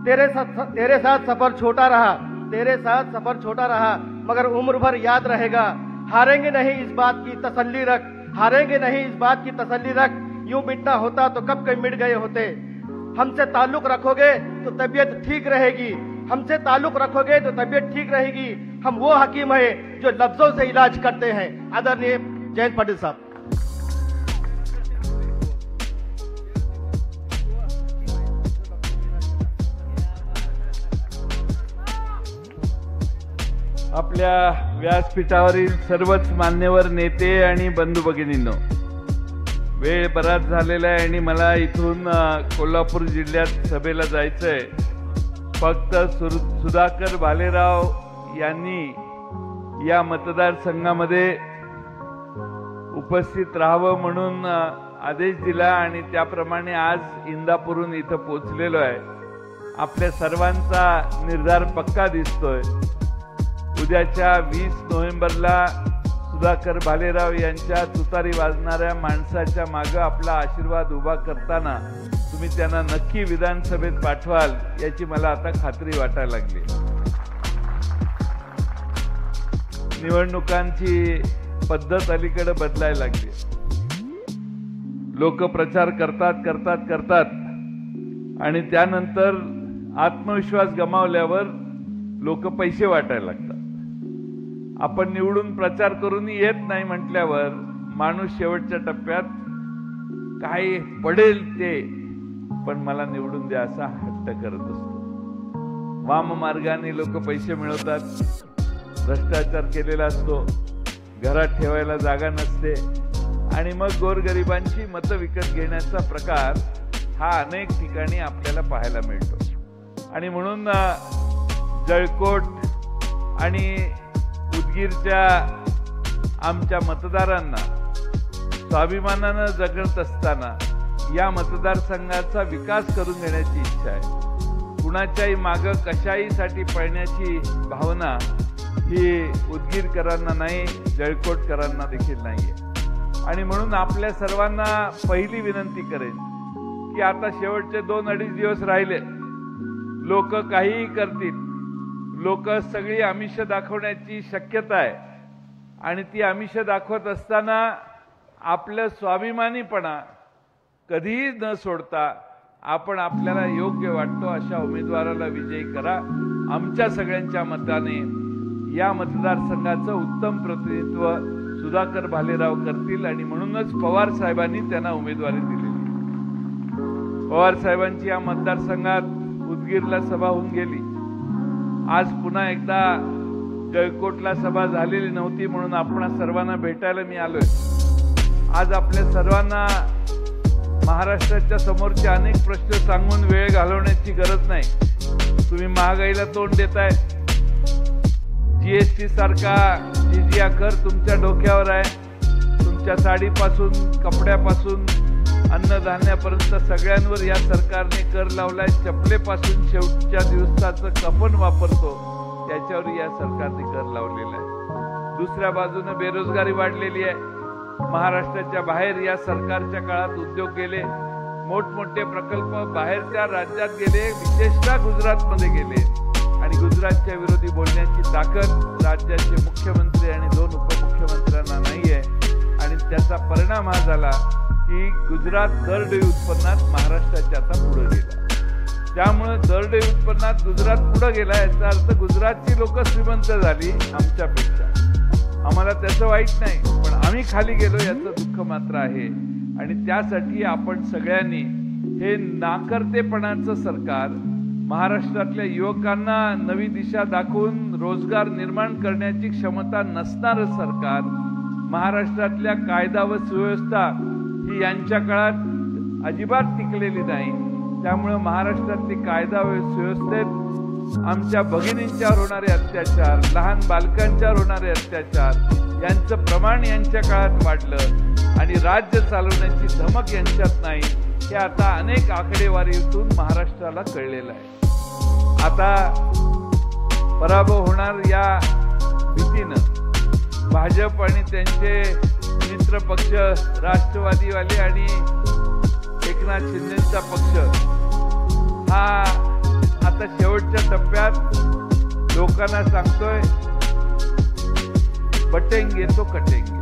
तेरे साथ सफर छोटा रहा, तेरे साथ सफर छोटा रहा, मगर उम्र भर याद रहेगा। हारेंगे नहीं इस बात की तसल्ली रख, हारेंगे नहीं इस बात की तसल्ली रख, यूं मिटना होता तो कब के मिट गए होते। हमसे ताल्लुक रखोगे तो तबीयत ठीक रहेगी, हमसे ताल्लुक रखोगे तो तबीयत ठीक रहेगी। हम वो हकीम हैं जो लफ्जों से इलाज करते हैं। आदरणीय जयंत पाटिल साहब। आपल्या व्यासपीठावरील सर्वच मान्यवर नेते आणि बंधू भगिनींनो, वेळ बराच झालेला आहे आणि मला इथून कोल्हापूर जिल्ह्यात सभेला जायचंय। फक्त सुधाकर भालेराव यांनी या मतदारसंघामध्ये उपस्थित राहावं म्हणून आदेश दिला आणि त्याप्रमाणे आज इंदापूरहून इथं पोहोचलेलो आहे। आपल्या सर्वांचा निर्धार पक्का दिसतोय। उद्याच्या 20 नोव्हेंबरला सुधाकर भालेराव यांच्या तुतारी वाजणाऱ्या माणसाच्या मागे आपला आशीर्वाद उभा करताना तुम्ही त्यांना नक्की विधानसभेत पाठवाल याची मला आता खात्री वाटायला लागली। निवडणुकांची पद्धत अलीकडे बदलायला लागली। लोक प्रचार करतात आणि त्यानंतर आत्मविश्वास गमावल्यावर लोक पैसे वाटायला लागतात। आपण निवडून प्रचार करून येत नाही म्हटल्यावर माणूस शेवटच्या टप्प्यात काय पडेल ते पण मला निवडून द्या असा हट्ट करत असतो। वाम मार्गाने लोक पैसे मिळवतात, भ्रष्टाचार केलेला असतो, घरात ठेवायला जागा नसते आणि मग गोरगरिबांची मतं विकत घेण्याचा प्रकार हा अनेक ठिकाणी आपल्याला पाहायला मिळतो। आणि म्हणून जळकोट आणि उदगीरच्या आमच्या मतदारांना स्वाभिमानानं जगत असताना या मतदारसंघाचा विकास करून घेण्याची इच्छा आहे। कुणाच्याही मागे कशाहीसाठी पळण्याची भावना ही उदगीरकरांना नाही, जळकोटकरांना देखील नाहीये। आणि म्हणून आपल्या सर्वांना पहिली विनंती करेन की आता शेवटचे 2-2.5 दिवस राहिले, लोक काहीही करतील, लोक सगळी आमिष दाखवण्याची शक्यता आहे आणि ती आमिष दाखवत असताना आपलं स्वाभिमानीपणा कधीही न सोडता आपण आपल्याला योग्य वाटतो अशा उमेदवाराला विजयी करा। आमच्या सगळ्यांच्या मताने या मतदारसंघाचं उत्तम प्रतिनिधित्व सुधाकर भालेराव करतील आणि म्हणूनच पवार साहेबांनी त्यांना उमेदवारी दिली। पवार साहेबांची या मतदारसंघात उदगीरला सभा होऊन गेली। आज पुन्हा एकदा जळकोटला सभा झालेली नव्हती म्हणून आपण सर्वांना भेटायला मी आलोय। आज आपल्या सर्वांना महाराष्ट्राच्या समोरचे अनेक प्रश्न सांगून वेळ घालवण्याची गरज नाही। तुम्ही महागाईला तोंड देताय, जीएसटी सारखा जिजिया कर तुमच्या डोक्यावर आहे। तुमच्या साडीपासून कपड्यापासून अन्नधान्यापर्यंत सगळ्यांवर या सरकारने कर लावलाय। चपलेपासून शेवटच्या दिवसाचं कफन वापरतो त्याच्यावर या सरकारने कर लावलेला आहे। दुसऱ्या बाजूने बेरोजगारी वाढलेली आहे। महाराष्ट्राच्या बाहेर या सरकारच्या काळात उद्योग गेले, मोठमोठे प्रकल्प बाहेरच्या राज्यात गेले, विशेषतः गुजरातमध्ये गेले आणि गुजरातच्या विरोधी बोलण्याची ताकद राज्याचे मुख्यमंत्री आणि 2 उपमुख्यमंत्र्यांना नाहीये आणि त्याचा परिणाम हा झाला की गुजरात दरडोई उत्पन्नात महाराष्ट्राच्या आता पुढे गेला। त्यामुळे दरडोई उत्पन्नात गुजरात पुढे गेला याचा अर्थ गुजरातची लोक श्रीमंत झाली आमच्यापेक्षा। आम्हाला त्याचं वाईट नाही, पण आम्ही खाली गेलो याचं दुःख मात्र आहे आणि त्यासाठी आपण सगळ्यांनी हे नाकर्तेपणाचं सरकार, महाराष्ट्रातल्या युवकांना नवी दिशा दाखवून रोजगार निर्माण करण्याची क्षमता नसणारं सरकार, महाराष्ट्रातल्या कायदा व सुव्यवस्था ही यांच्या काळात अजिबात टिकलेली नाही। त्यामुळे महाराष्ट्रातली कायदा व सुव्यवस्थेत आमच्या भगिनींच्यावर होणारे अत्याचार, लहान बालकांच्यावर होणारे अत्याचार यांचं प्रमाण यांच्या काळात वाढलं आणि राज्य चालवण्याची धमक यांच्यात नाही हे आता अनेक आकडेवारीतून महाराष्ट्राला कळलेलं आहे। आता पराभव होणार या भीतीनं भाजप आणि त्यांचे मित्र पक्ष राष्ट्रवादीवाले आणि एकनाथ शिंदेचा पक्ष हा आता शेवटच्या टप्प्यात लोकांना सांगतोय बटेंगे तो कटेंगे.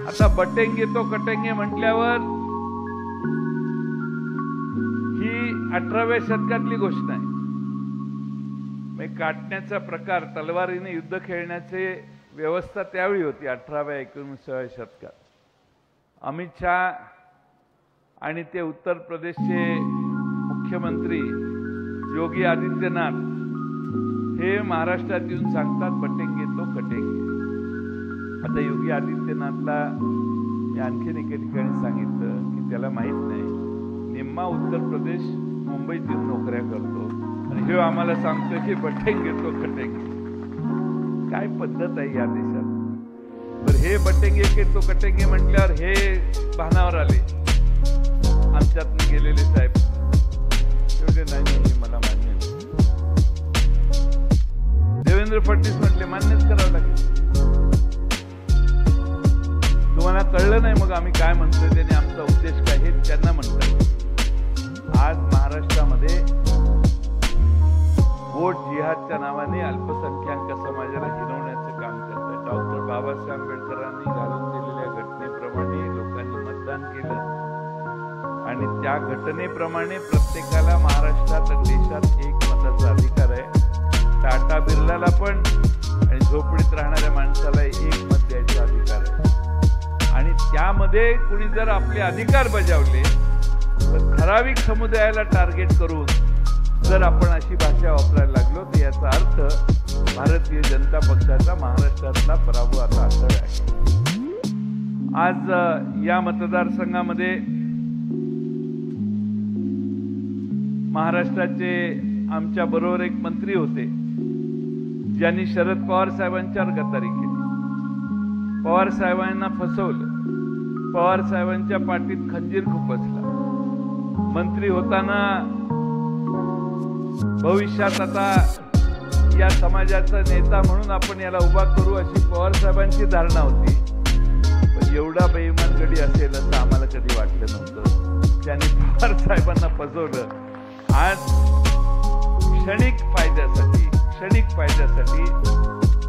आता बटेंगे तो कटेंगे म्हटल्यावर ही 18व्या शतकातली गोष्ट आहे. काटण्याचा प्रकार, तलवारीने युद्ध खेळण्याची व्यवस्था त्यावेळी होती 18व्या 19व्या शतकात. अमित शहा आणि ते उत्तर प्रदेशचे मुख्यमंत्री योगी आदित्यनाथ हे महाराष्ट्रात येऊन सांगतात बटेंगे तो कटेंगे. आता योगी आदित्यनाथला मी आणखीन एके ठिकाणी सांगितलं की त्याला माहित नाही, निम्मा उत्तर प्रदेश मुंबईत येऊन नोकऱ्या करतो आणि हे आम्हाला सांगतो की बटेंगे तो कटेंगे. काय पद्धत आहे या देशात. तर हे बटेंगे के तो कटेंगे म्हटल्यावर हे भानावर आले आमच्यात गेलेले साहेब. एवढे नाही मला मान्य नाही. देवेंद्र फडणवीस म्हटले मान्यच करावं लागेल. तुम्हाला कळलं नाही मग आम्ही काय म्हणतोय, त्याने आमचा उद्देश काय हे त्यांना म्हणतात. आज महाराष्ट्रामध्ये वोट जिहादच्या नावाने अल्पसंख्याक समाजाला हिरवण्याचं काम करतात. डॉक्टर बाबासाहेब आंबेडकरांनी घालून दिलेल्या घटनेप्रमाणे लोकांनी मतदान केलं आणि त्या घटनेप्रमाणे प्रत्येकाला महाराष्ट्रात आणि देशात एक मताचा अधिकार आहे. टाटा बिर्लाला पण आणि झोपडीत राहणाऱ्या माणसाला एक मत द्यायचा अधिकार आहे. आणि त्यामध्ये कुणी जर आपले अधिकार बजावले तर ठराविक समुदायाला टार्गेट करून जर आपण अशी भाषा वापरायला लागलो तर याचा अर्थ भारतीय जनता पक्षाचा महाराष्ट्रातला पराभव आता अटळ आहे. आज या मतदारसंघामध्ये महाराष्ट्राचे आमच्या बरोबर एक मंत्री होते ज्यांनी शरद पवार साहेबांच्यावर गद्दारी केली, पवार साहेबांना फसवलं, पवार साहेबांच्या पाठीत खंजीर खुपसला. मंत्री होताना भविष्यात आता या समाजाचा नेता म्हणून आपण याला उभा करू अशी पवार साहेबांची धारणा होती. पण एवढा बेईमान गडी असेल असं आम्हाला कधी वाटलं नव्हतं. त्यांनी पवार साहेबांना फसवलं. आज क्षणिक फायद्यासाठी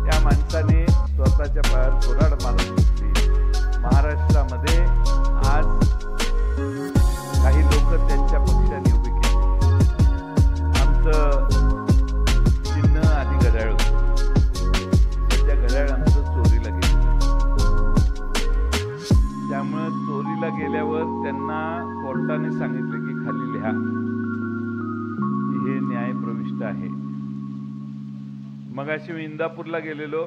त्या माणसाने स्वतःच्या पायावर कुऱ्हाड मारून घेतली. महाराष्ट्रामध्ये आज काही लोक त्यांच्या पक्षाने उभी केली. आमचं चिन्ह आधी घड्याळ होतं, सध्या घड्याळ आमचं चोरीला गेलं. त्यामुळे चोरीला गेल्यावर त्यांना कोर्टाने सांगितलं की खाली लिहा हे न्याय प्रविष्ट आहे. मगाशी मी इंदापूरला गेलेलो,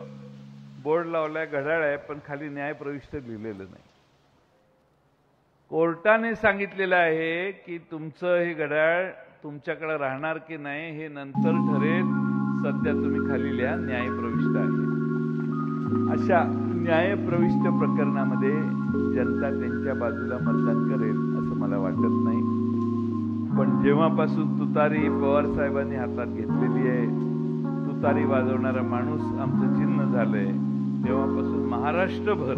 बोर्ड लावलाय घड्याळ आहे पण खाली न्याय प्रविष्ट लिहिलेलं नाही. कोर्टाने सांगितलेलं आहे की तुमचं हे घड्याळ तुमच्याकडे राहणार की नाही हे नंतर ठरेल, सध्या तुम्ही खाली लिहा न्याय प्रविष्ट आहे. अशा न्याय प्रविष्ट प्रकरणामध्ये जनता त्यांच्या बाजूला मतदान करेल असं मला वाटत नाही. पण जेव्हापासून तुतारी पवार साहेबांनी हातात घेतलेली आहे, तुतारी वाजवणारा माणूस आमचं चिन्ह झालंय, तेव्हापासून महाराष्ट्रभर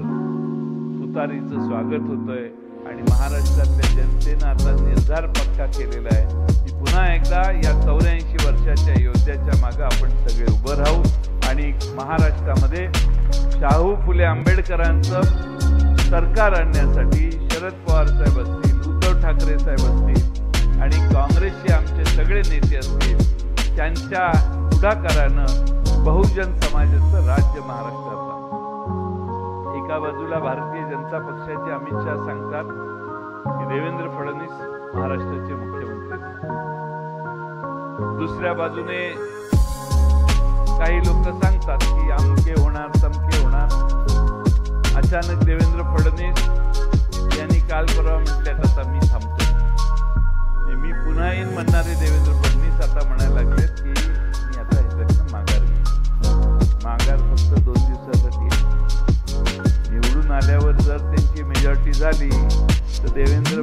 तुतारीचं स्वागत होतंय. आणि महाराष्ट्रातल्या जनतेनं आता निर्धार पक्का केलेला आहे की पुन्हा एकदा या 84 वर्षाच्या योद्ध्याच्या मागे आपण सगळे उभं राहू आणि महाराष्ट्रामध्ये शाहू फुले आंबेडकरांचं सरकार आणण्यासाठी शरद पवार साहेब असतील, उद्धव ठाकरे साहेब असतील आणि काँग्रेसचे आमचे सगळे नेते असतील, त्यांच्या पुढाकारानं बहुजन समाजाचं राज्य महाराष्ट्रात. एका बाजूला भारतीय जनता पक्षाचे अमित शहा सांगतात की देवेंद्र फडणवीस महाराष्ट्राचे मुख्यमंत्री, दुसऱ्या बाजूने काही लोक सांगतात की अमके होणार तमके होणार. अचानक देवेंद्र फडणवीस यांनी काल परवा म्हटल्यात आता मी थांबतो. मी पुन्हा येईन म्हणणारे देवेंद्र फडणवीस आता म्हणायला लागलेत की मी आता ह्याच्यातनं माघार घेईन. माघार फक्त 2 दिवसासाठी आहे. निवडून आल्यावर जर त्यांची मेजॉरिटी झाली तर देवेंद्र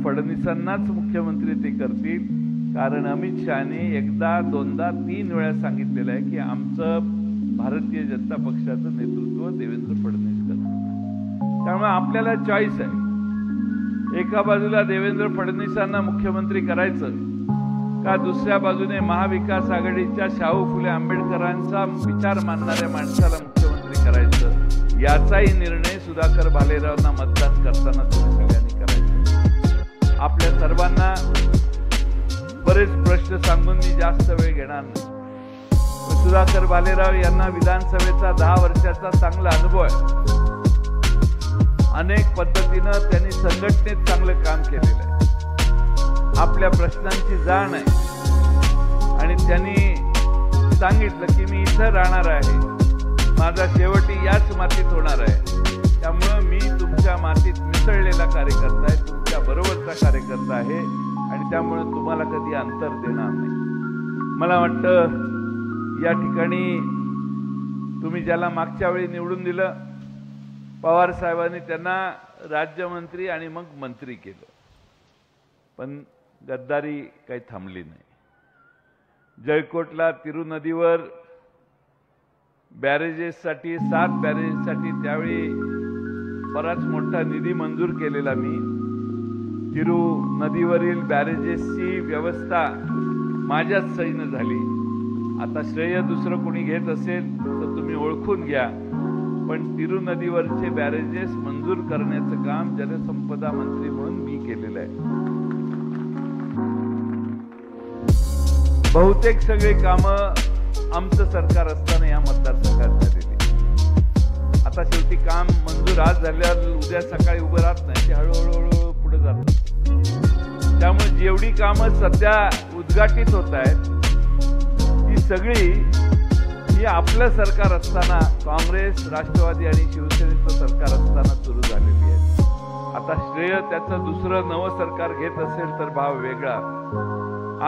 फडणवीसांनाच मुख्यमंत्री ते करतील. कारण अमित शहाने एकदा 2दा 3 वेळा सांगितलेलं आहे की आमचं भारतीय जनता पक्षाचं नेतृत्व देवेंद्र फडणवीस करतात. त्यामुळे आपल्याला चॉईस आहे. एका बाजूला देवेंद्र फडणवीसांना मुख्यमंत्री करायचं का दुसऱ्या बाजूने महाविकास आघाडीच्या शाहू फुले आंबेडकरांचा विचार मानणाऱ्या माणसाला मुख्यमंत्री करायचं, याचाही निर्णय सुधाकर भालेरावांना मतदान करताना तुम्ही सगळ्यांनी करायचा। आपल्या सर्वांना बरेच प्रश्न सांगून मी जास्त वेळ घेणार नाही। सुधाकर भालेराव यांना विधानसभेचा 10 वर्षाचा चांगला अनुभव आहे। अनेक पद्धतीनं त्यांनी संघटनेत चांगलं काम केलेलं आहे। आपल्या प्रश्नांची जाण आहे आणि त्यांनी सांगितलं की मी इथं राहणार आहे, माझा शेवटी याच मातीत होणार आहे, त्यामुळं मी तुमच्या मातीत मिसळलेला कार्यकर्ता आहे, तुमच्या बरोबरचा कार्यकर्ता आहे आणि त्यामुळे तुम्हाला कधी अंतर देणार नाही। मला वाटतं या ठिकाणी तुम्ही ज्याला मागच्या वेळी निवडून दिलं, पवार साहेबांनी त्यांना राज्यमंत्री आणि मग मंत्री केलं, पण गद्दारी काही थांबली नाही। जळकोटला तिरू नदीवर बॅरेजेससाठी 7 बॅरेजेससाठी त्यावेळी बराच मोठा निधी मंजूर केलेला मी। तिरू नदीवरील बॅरेजेसची व्यवस्था माझ्याच सहीनं झाली। आता श्रेय दुसरं कोणी घेत असेल तर तुम्ही ओळखून घ्या, पण तिरू नदीवरचे बॅरेजेस मंजूर करण्याचं काम जलसंपदा मंत्री म्हणून मी केलेलं आहे। बहुतेक सगळे कामं आमचं सरकार असताना या मतदारसंघात झालेली। आता शेवटी काम मंजूर आज झाल्यावर उद्या सकाळी उभं राहत नाही, ते हळूहळू पुढे जातात। त्यामुळे जेवढी कामं सध्या उद्घाटित होत आहेत ती सगळी ही आपलं सरकार असताना, काँग्रेस, राष्ट्रवादी आणि शिवसेनेचं सरकार असताना सुरू झालेली आहे। आता श्रेय त्याचं दुसरं नवं सरकार घेत असेल तर भाव वेगळा।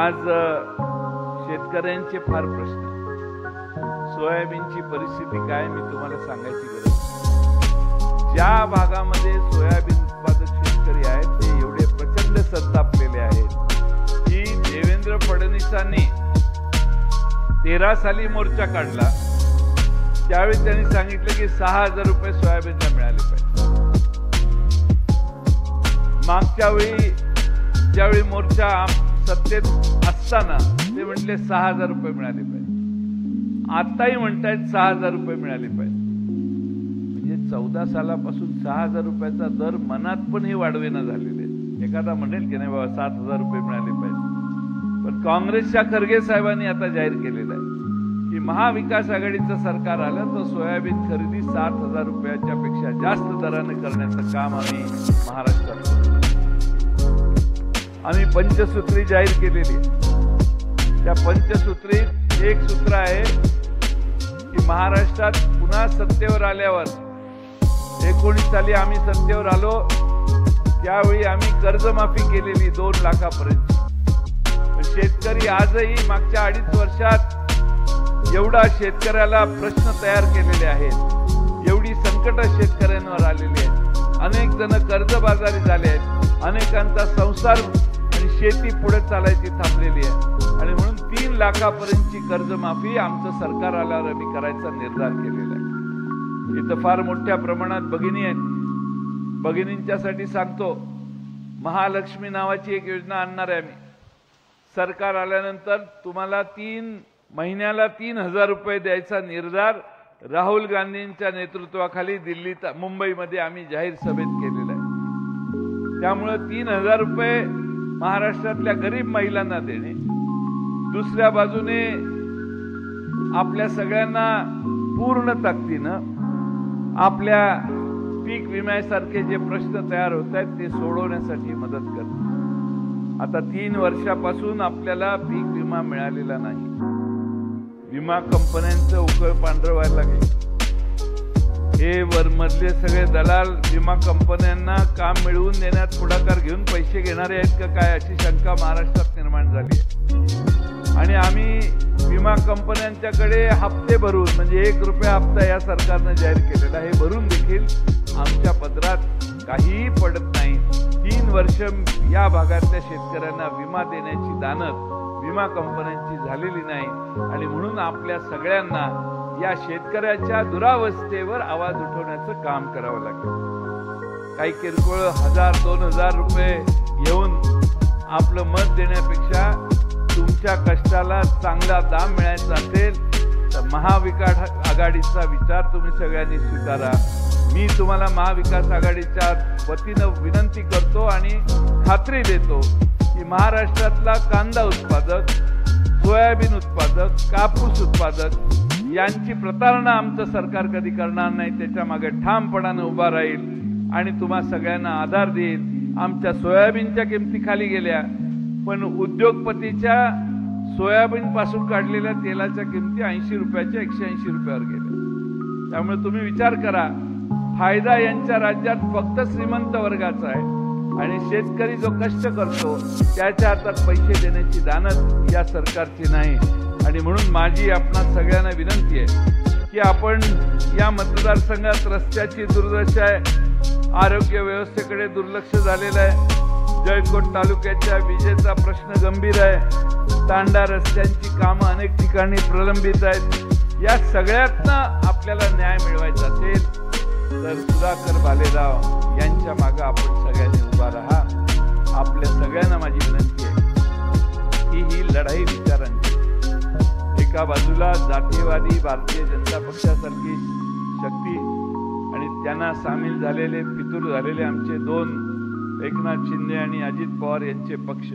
आज शेतकऱ्यांचे फार प्रश्न, सोयाबीनची परिस्थिती काय मी तुम्हाला सांगायची गरज नाही। ज्या भागामध्ये सोयाबीन उत्पादक शेतकरी आहेत ते एवढे प्रचंड संतापलेले आहेत की देवेंद्र फडणवीसांनी 13 साली मोर्चा काढला, त्यावेळी त्यांनी सांगितलं की 6,000 रुपये सोयाबीनला मिळाले पाहिजे। मागच्या वेळी ज्यावेळी मोर्चा सत्तेत असताना ते म्हटले 6,000 रुपये मिळाले पाहिजे, आताही म्हणतायत 6,000 रुपये मिळाले पाहिजे। म्हणजे 14 सालापासून 6,000 रुपयाचा दर मनात पण हे वाढवेना झालेले। एखादा म्हणेल की नाही बाबा 7,000 रुपये मिळाले पाहिजे, पण काँग्रेसच्या खरगे साहेबांनी आता जाहीर केलेलं आहे की महाविकास आघाडीचं सरकार आलं तर सोयाबीन खरेदी 7,000 रुपयाच्या पेक्षा जास्त दराने करण्याचं काम आम्ही महाराष्ट्रात करू। आम्ही पंचसूत्री जाहीर केलेली आहे। त्या पंचसूत्रीत एक सूत्र आहे की महाराष्ट्रात पुन्हा सत्तेवर आल्यावर 19 साली आम्ही सत्तेवर आलो त्यावेळी आम्ही कर्जमाफी केलेली 2 लाखापर्यंत। शेतकरी आजही मागच्या 2.5 वर्षात एवढा शेतकऱ्याला प्रश्न तयार केलेले आहेत, एवढी संकट शेतकऱ्यांवर आलेली आहेत, अनेक जण कर्जबाजारी झाले आहेत, अनेकांचा संसार आणि शेती पुढे चालायची थांबलेली आहे आणि म्हणून 3 लाखापर्यंतची कर्जमाफी आमचं सरकार आल्यावर आम्ही करायचा निर्धार केलेला आहे। इथं फार मोठ्या प्रमाणात भगिनी आहेत, भगिनींच्यासाठी सांगतो, महालक्ष्मी नावाची एक योजना आणणार आहे आम्ही। सरकार आल्यानंतर तुम्हाला 3 महिन्याला 3,000 रुपये द्यायचा निर्धार राहुल गांधींच्या नेतृत्वाखाली दिल्लीत, मुंबईमध्ये आम्ही जाहीर सभेत केलेला आहे। त्यामुळे 3,000 रुपये महाराष्ट्रातल्या गरीब महिलांना देणे, दुसऱ्या बाजूने आपल्या सगळ्यांना पूर्ण ताकदीनं आपल्या पीक विम्यासारखे जे प्रश्न तयार होत आहेत ते सोडवण्यासाठी मदत करणे। आता 3 वर्षापासून आपल्याला पीक विमा मिळालेला नाही, विमा कंपन्यांचं उकळ पांढरं व्हायला लागले। हे वरमधले सगळे दलाल विमा कंपन्यांना काम मिळवून देण्यात पुढाकार घेऊन पैसे घेणारे आहेत का काय अशी शंका महाराष्ट्रात निर्माण झाली आहे। आणि आम्ही विमा कंपन्यांच्याकडे हप्ते भरून, म्हणजे 1 रुपया हप्ता या सरकारनं जाहीर केलेला, हे भरून देखील आमच्या पदरात काहीही पडत नाही। 3 वर्ष या भागातल्या शेतकऱ्यांना विमा देण्याची दानत विमा कंपन्यांची झालेली नाही आणि म्हणून आपल्या सगळ्यांना या शेतकऱ्याच्या दुरावस्थेवर आवाज उठवण्याचं काम करावं लागेल। काही किरकोळ 1,000-2,000 रुपये घेऊन आपलं मत देण्यापेक्षा तुमच्या कष्टाला चांगला दाम मिळायचा असेल तर महाविकास आघाडीचा विचार तुम्ही सगळ्यांनी स्वीकारा. मी तुम्हाला महाविकास आघाडीच्या वतीनं विनंती करतो आणि खात्री देतो की महाराष्ट्रातला कांदा उत्पादक, सोयाबीन उत्पादक, कापूस उत्पादक यांची प्रतारणा आमचं सरकार कधी करणार नाही. त्याच्या मागे ठामपणाने उभा राहील आणि तुम्हा सगळ्यांना आधार देईल. आमच्या सोयाबीनच्या किमती खाली गेल्या, पण उद्योगपतीच्या सोयाबीन पासून काढलेल्या तेलाच्या किमती 80 रुपयाच्या 180 रुपयावर गेल्या. त्यामुळे तुम्ही विचार करा, फायदा यांच्या राज्यात फक्त श्रीमंत वर्गाचा आहे आणि शेतकरी जो कष्ट करतो त्याच्या हातात पैसे देण्याची दानत या सरकारची नाही. आणि म्हणून माझी आपणा सगळ्यांना विनंती आहे की आपण या मतदारसंघात रस्त्याची दुर्दशा आहे, आरोग्य व्यवस्थेकडे दुर्लक्ष झालेलं आहे, जळकोट तालुक्याच्या विजेचा प्रश्न गंभीर आहे, तांडा रस्त्यांची कामं अनेक ठिकाणी प्रलंबित आहेत. या सगळ्यातनं आपल्याला न्याय मिळवायचा असेल तर सुधाकर भालेराव यांच्या मागे आपण सगळ्यांनी उभा राहा. आपल्या सगळ्यांना माझी विनंती आहे की ही लढाई विचारांची. एका बाजूला जातीयवादी भारतीय जनता पक्षासारखी शक्ती आणि त्यांना सामील झालेले, फितूर झालेले आमचे दोन एकनाथ शिंदे आणि अजित पवार यांचे पक्ष,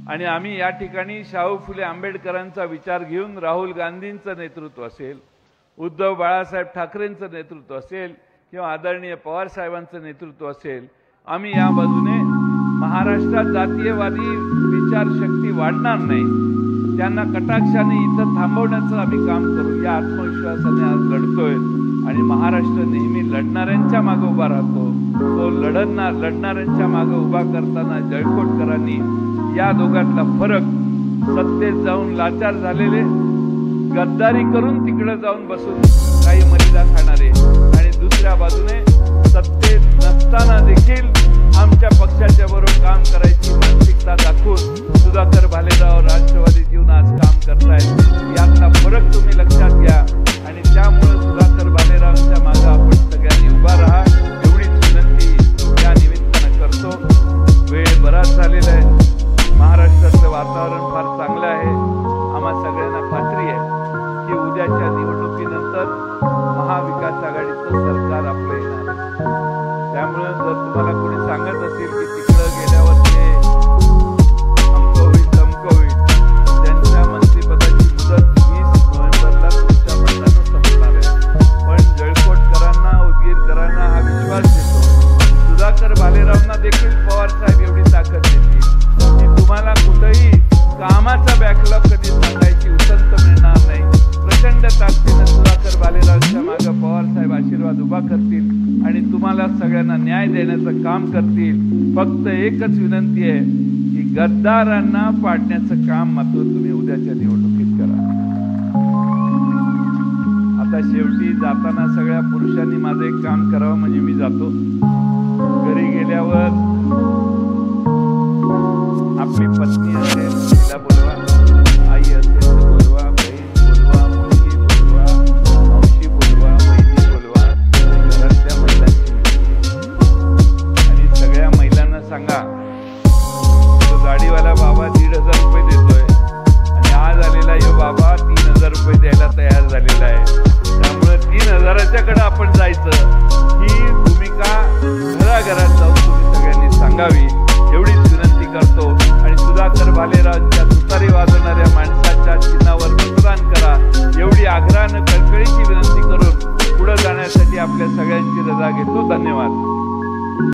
आणि आम्ही या ठिकाणी शाहू फुले आंबेडकरांचा विचार घेऊन राहुल गांधींचं नेतृत्व असेल, उद्धव बाळासाहेब ठाकरेंचं नेतृत्व असेल किंवा आदरणीय पवार साहेबांचं नेतृत्व असेल, आम्ही या बाजूने महाराष्ट्रात जातीयवादी विचारशक्ती वाढणार नाही, त्यांना कटाक्षाने इथं थांबवण्याचं आम्ही काम करू या आत्मविश्वासाने आज लढतोय. आणि महाराष्ट्र नेहमी लढणाऱ्यांच्या मागे उभा राहतो. तो लढणाऱ्यांच्या मागे उभा करताना जळकोटकरांनी या दोघांतला फरक, सत्तेत जाऊन लाचार झालेले, गद्दारी करून तिकडे जाऊन बसून काही मर्यादा खाणारे, आणि दुसऱ्या बाजूने सत्तेत नसताना देखील आमच्या पक्षाच्या बरोबर काम करायची मानसिकता दाखवून सुधाकर भालेराव राष्ट्रवादीत येऊन आज काम करतायत. यातला फरक तुम्ही लक्षात घ्या आणि त्यामुळे सुधाकर भालेरावांच्या मागे आपण सगळ्यांनी उभा राहा एवढीच विनंती या निमित्तानं करतो. वेळ बराच झालेला आहे. महाराष्ट्रातलं वातावरण फार चांगलं आहे. आम्हा सगळ्यांना खात्री आहे की उद्याच्या निवडणुकीनंतर महाविकास आघाडीचं सरकार आपलं येणार. त्यामुळे जर तुम्हाला कोणी सांगत असेल की तिकडं गेल्यावर ते अमकं होईल तमकं होईल, त्यांच्या मंत्रिपदाची मुदत 20 नोव्हेंबरला तुमच्या मतानं संपणार आहे. पण जळकोटकरांना, उदगीरकरांना हा विश्वास देतो. सुधाकर भालेरावांना देखील पवार साहेब एवढी ताकद देतील की तुम्हाला कुठेही कामाचा बॅकलॉग कधी सांगायची उसंत मिळणार नाही. प्रचंड ताकदीनं सुधाकर भालेरावांच्या मागे पवार साहेब आशीर्वाद उभा करतील आणि तुम्हाला सगळ्यांना न्याय देण्याचं काम करतील. फक्त एकच विनंती आहे की गद्दारांना पाडण्याचं काम मात्र तुम्ही उद्याच्या निवडणुकीत करा. आता शेवटी जाताना सगळ्या पुरुषांनी माझं एक काम करावं, म्हणजे मी जातो घरी गेल्यावर आपली पत्नी असेल तिला बोलवा, आई असेल तर बोलवा, बहीण बोलवा, मुलगी बोलवा, मावशी बोलवा, बहिणी बोलवा, घरातल्या महिलांची आणि सगळ्या महिलांना सांगा तो गाडीवाला बाबा 1,500 रुपये देतोय आणि आज आलेला यो बाबा 3,000 रुपये द्यायला तयार झालेला आहे. त्यामुळे 3,000च्याकडे आपण जायचं ही भूमिका घराघरात जाऊन तुम्ही सगळ्यांनी सांगावी एवढीच विनंती करतो. आणि सुधाकर भालेरावांच्या तुतारी वाजवणाऱ्या माणसाच्या चिन्हावर मतदान करा एवढी आग्रहानं कळकळीची विनंती करून पुढे जाण्यासाठी आपल्या सगळ्यांची रजा घेतो. धन्यवाद.